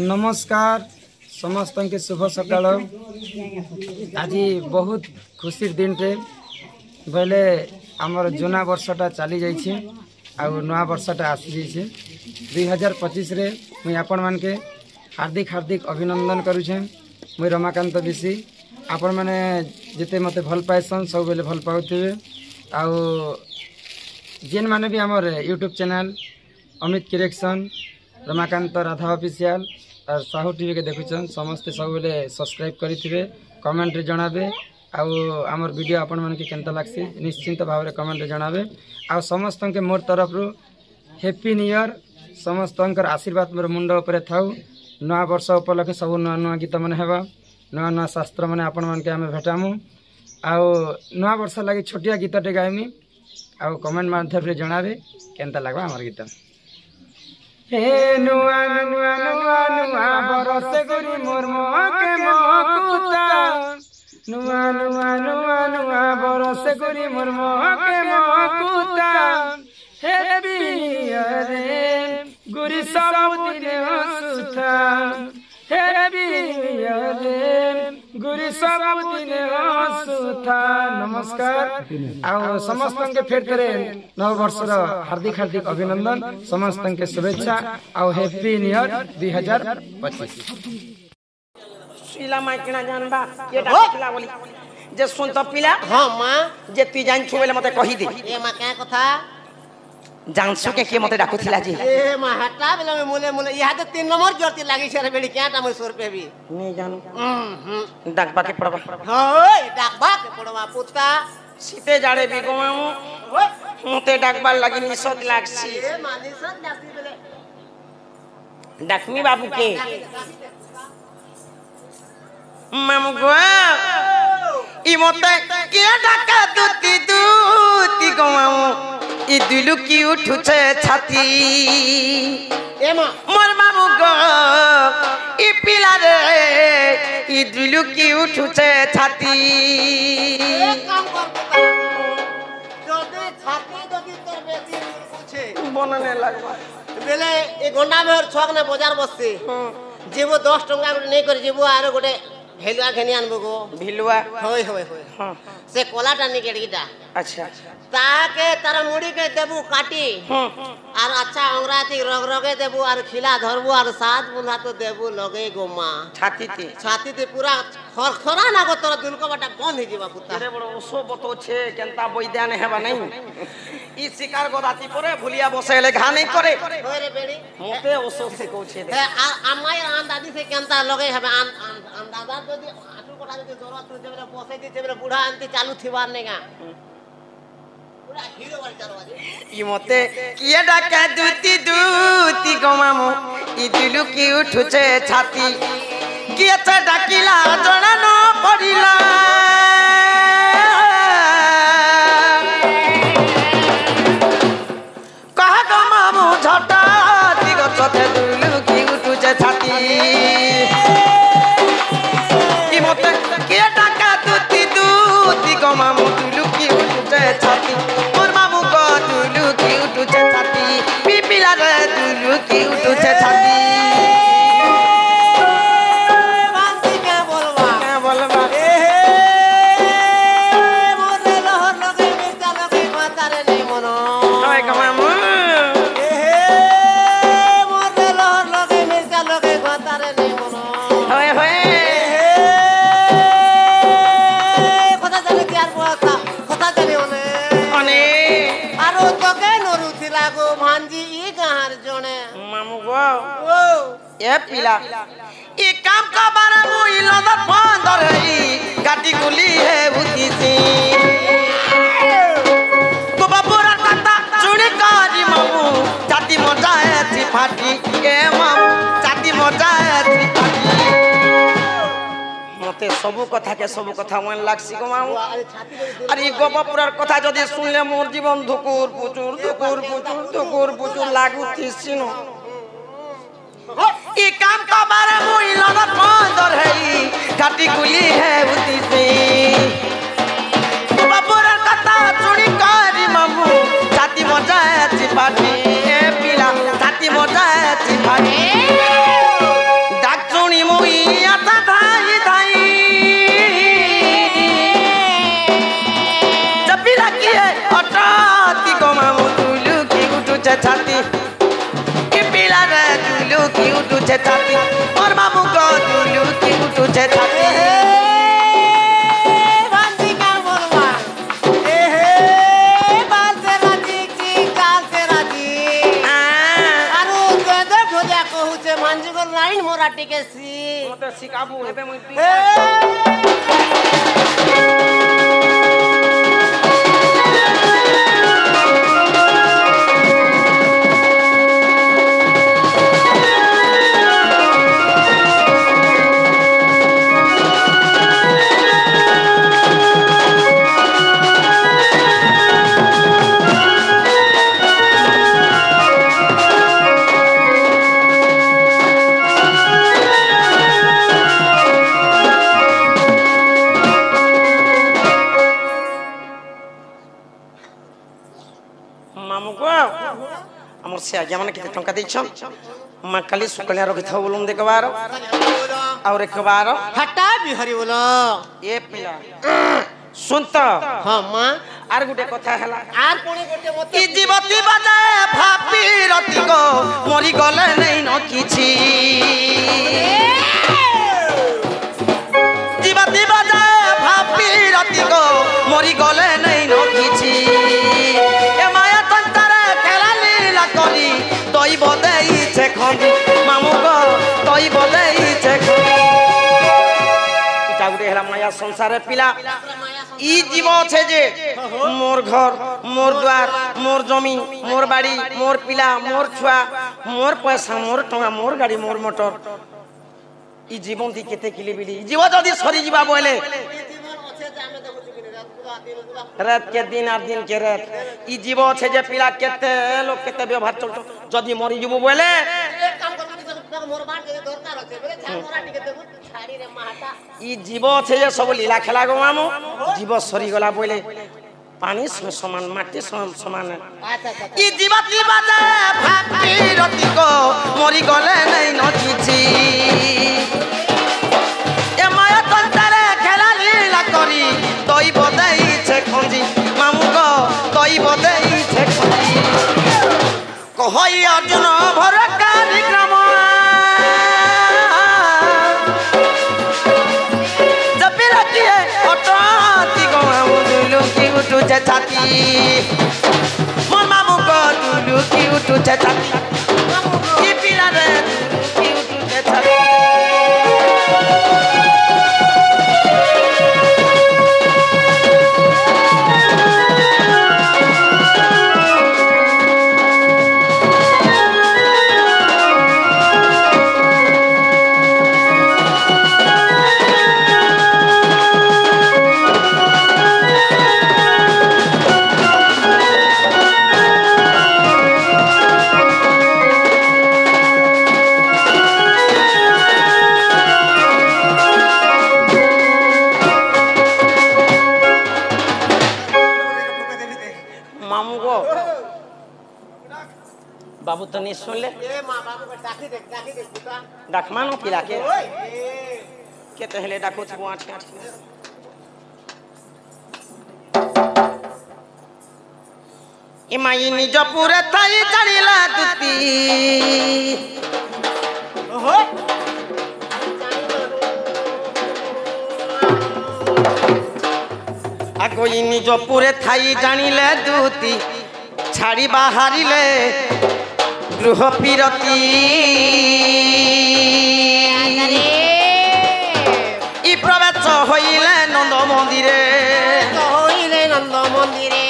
नमस्कार समस्त के शुभ सकाल। आज बहुत खुशी दिन टे बोले आमर जुना वर्षटा चली जाइए आउ नुआ वर्षटा आसी जाइए 2025 रे मुई आपण मान के हार्दिक हार्दिक अभिनंदन करुछे। मुई रमाकांत बिशी आपण मैंने जिते मते भल पाएसन सब बेले भल पाउथिबे। आउ जेन माने भी आमर YouTube channel Amit creation Ramakant Radha official और साहू टीवी के देखुछन समस्ते सब बेले सब्सक्राइब करिथिबे, कमेंट रे जणाबे। आउ आमर वीडियो आपण मन के केनता लागसी निश्चिंत भाव रे कमेंट रे जणाबे। आउ समस्त के मोर तरफ रु हैप्पी न्यू ईयर। समस्त आशीर्वाद मोर मुंड ऊपर थाउ। नया वर्ष उपलक्षे सब नुआ नुआ गीत मन हेबा, नुआ नुआ शास्त्र मन आपण मन के आमे भेटामु। आउ नया वर्ष लागि छोटिया गीतटे गाइमी आउ कमेंट माध्यम रे जणाबे केनता लागबा हमर गीत। हे नुआ नुआ नुआ नुआ बरस गुरी मोर मोके मोकुता, नुआ नुआ नुआ नुआ बरस गुरी मोर मोके मोकुता। हे बियारे गुरी सब दिन हसुता, हे बियारे गुरी सब दिन हसुता। नमस्कार आउ समस्त के फेर तेरे नव वर्ष हार्दिक हार्दिक अभिनंदन, समस्त के शुभेच्छा आउ हैप्पी न्यू ईयर 2025। शिला माइकिना जानबा के डाकिला बोली जे सुन तो पिला। हां मां जे तू जान छुबेले मते कहि दे। ए मां का कथा जानसु के मते डाकुथिला जी। ए मां हटा बेला में मोले मोले यहा तो 3 नंबर जोरती लागी छरे बेली क्याटा मैं 100 रुपया भी नहीं जानू। डाकबा के पड़बा। होय डाकबा के पड़बा पुता सीते जाड़े भी गवाऊ मुते डाकबा लागि निसत लागसी। ए मां निसत लागसी बेले डाकमी बाबू के मामू गो ई मते के डाका दुती दुती गवाऊ ई दिलु की उठुछे छाती। ए मां मोर मामू गो ई पिला रे ई दिलु की उठुछे छाती। एक काम कर जदे छाती जदि तोर बेसी पूछे बनने लागबा बेले ए गोंडा में छक ने बाजार बससे जेबो 10 टंका नै कर जेबो आरो गोटे भेलुआ घेनी आनबो गो। भेलुआ होय होय होय हां से कोलाटा नि केडीटा। अच्छा ताके तार मुड़ी के देबू काटी और अच्छा अंगराती रग रगे देबू और खिला धरबू और साथ बुंदा तो देबू लगे गोमा छाती ते पूरा खरखरा ना गो तोर दिल को बटा बंद हो जीवा पुता। अरे बड़ो ओसो बतो छे केनता बइदान हेबा नहीं ई शिकार गोदाती परे भुलिया बसेले घा नहीं करे। होय रे बेड़ी मते ओसो से कहू छे दे अम्माई आन दादी से केनता लगे हेबा आन दादा जदी आठू कोठा जदी जरूरत हो जेबरे बसे दी जेबरे बूढ़ा आंती चालू थिवार नेगा पूरा हीरो वाली चालू ई मते किए डाका दूती दूती गमामो ई दिलु की उठुछे छाती किए छ डाकिला जणा न पड़िला। कहा गमामो झटा ती गछते दिलु की उठुछे छाती ई मते किए डाका दूती दूती गमामो दिलु की उठुछे छाती। मोर मामू को दिलु की उठुछे छाती पिपिला रे दिलु की उठुछे छाती। ए पिला ई काम का बारे मुई लदर बंदर है गाटी गुली है बुतीसी तो बाबूरा काटा चुनी काजी मामू जाति मजा है थी फाटी ए मामू जाति मजा है थी फाटी। मते सब कथा मन लागसी गो मामू। अरे गोपापुरार कथा जदी सुनले मोर जीवन धुकुर पुचुर लागू थिसिनो ई काम का बारे मुई लगत बंदर है घाटी गुली है बुती से बाबूर कथा चुड़ी कारी मामू जाति मजा है चिपाटी ए पिला जाति मजा है चिपाटी। उठुछे छाती ई पिला रे दुलू की उठुछे छाती मोर मामू को दुलू की उठुछे छाती भांजी का बोलवा ए हे बाल से राजी की काल से राजी आरो दे खोजा कहूचे भांजी को लाइन मोरा टिके सी मते सिकाबू हेबे मुई हमर से आज्ञा माने किते टंका दैछ मा काली सुकलिया रखि थाउ बोलुम देखबार और एक बार हटा बिहरी बोलो ए पिला सुन त हां मां आर गुटे कथा हला आर कोनी गोटे मते ई जीवती बाजाए भापी रति को मरि गले नै न किछि जीवती बाजाए भापी रति को मरि गले नै न किछि ए माया तंतरे खेला लीला करी तई बदेई छे खंडी मामू को तई बदेई छे खंडी इटा गुटे हला माया संसारे पिला ई जीव छे जे मोर घर मोर द्वार मोर जमीन मोर बाड़ी मोर पिला मोर छुआ मोर पैसा मोर टंगा मोर गाड़ी मोर मोटर ई जीवन थी केते किली बिली जीव जदी सरी जीवा बोले रात के दिन आर दिन के रात ई जीव छे जे पिला केते लोग केते व्यवहार चलतो जदी मरि जीवो बोले एक काम कर मोर बार जे दरकार होचे बोले छा मोरा टिके देखु छाड़ी रे माटा ई जीव छे जे सब लीला खेला गो मामू जीव सरी गला बोले पानी समान माटी समान ई जीवती बाजा भापी रति को मरि गले नै न किछि ए माया तंतरे खेला लीला करी तई बदेई छे खंजी मामू को तई बदेई छे खंजी कहई अर्जुन भर कार्यक्रम जपी रखिए अटती गवाऊ दुलू की उठुछे छाती मोर मामू को दुलू की उठुछे छाती ई पिला रे दुलू की उठुछे छाती बाबू तो नहीं सुन ले ए मां बाबू को डाकी दे पुता डाक मानो पिला के तहले डाको थी आठ आठ इमाई निज पूरे ताई चढ़िला दुती ओहो आगो इ निज पूरे थाई जानिले दुती छाड़ी बाहरिले गृह पिरती इ प्रवेश होइले नंद मंदिरे होइले नंद मंदिरे